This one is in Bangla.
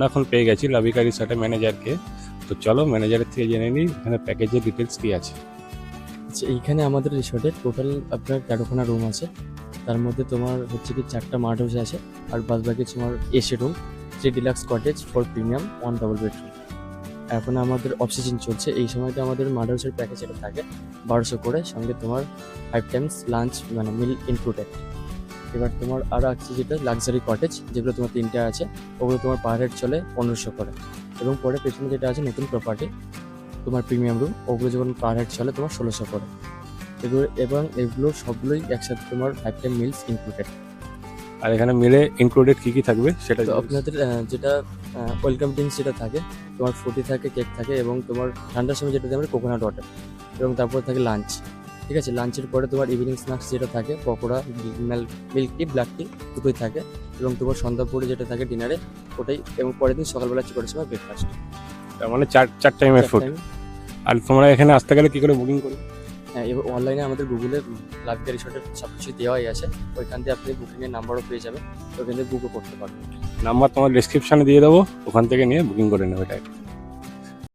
আমরা এখন পেয়ে গেছি লাভিকা রিসর্টের ম্যানেজারকে। তো চলো ম্যানেজারের থেকে জেনে নিই এখানে প্যাকেজের ডিটেলস কি আছে। আচ্ছা, এইখানে আমাদের রিসর্টে টোটাল আপনার 13খানা রুম আছে। তার মধ্যে তোমার হচ্ছে কি 4টা মাড হাউস আছে, আর বাদ বাকি তোমার AC room, 3 deluxe cottage, 4 premium, 1 double bedroom. এখন আমাদের অফ সিজন চলছে, এই সময়টা আমাদের মাড হাউসের প্যাকেজ এটা থাকে 1200 করে, সঙ্গে তোমার 5 টাইমস লাঞ্চ মানে মিল ইনক্লুডেড। এবার তোমার আরও আছে যেটা লাক্সারি কটেজ, যেগুলো তোমার 3টে আছে, ওগুলো তোমার পার হেড চলে 1500 করে। এবং পরে পেছনে যেটা আছে নতুন প্রপার্টি তোমার প্রিমিয়াম রুম, ওগুলো যখন পার হেড চলে তোমার 1600 করে। এগুলো সবগুলোই একসাথে তোমার 5 টাইম মিলস ইনক্লুডেড। আর এখানে মিলে ইনক্লুডেড কি কি থাকবে সেটা তো আপনাদের যেটা ওয়েলকাম ড্রিঙ্কস যেটা থাকে তোমার ফ্রুটি থাকে, কেক থাকে, এবং তোমার ঠান্ডার সময় যেটা থাকে কোকোনাট ওয়াটার, এবং তারপর থাকে লাঞ্চ। ঠিক আছে, লাঞ্চের পরে তোমার ইভিনিং স্ন্যাক্স যেটা থাকে পকোড়া, মিল্ক টি, ব্ল্যাক টি দুটোই থাকে, এবং তোমার সন্ধ্যা পরে যেটা থাকে ডিনারে ওটাই, এবং পরের দিন সকালবেলা 4টার সময় ব্রেকফাস্ট। তার মানে চার টাইমের ফুড। আর তোমরা এখানে আসতে গেলে কি করে বুকিং করবে? হ্যাঁ, এবার অনলাইনে আমাদের গুগলে লাভিকা রিসর্টের সব কিছু দেওয়াই আছে, ওইখান থেকে আপনি বুকিংয়ের নাম্বারও পেয়ে যাবেন, ওখান থেকে বুকও করতে পারবেন। নাম্বার তোমার ডেসক্রিপশনে দিয়ে দেবো, ওখান থেকে নিয়ে বুকিং করে নেবে এটা।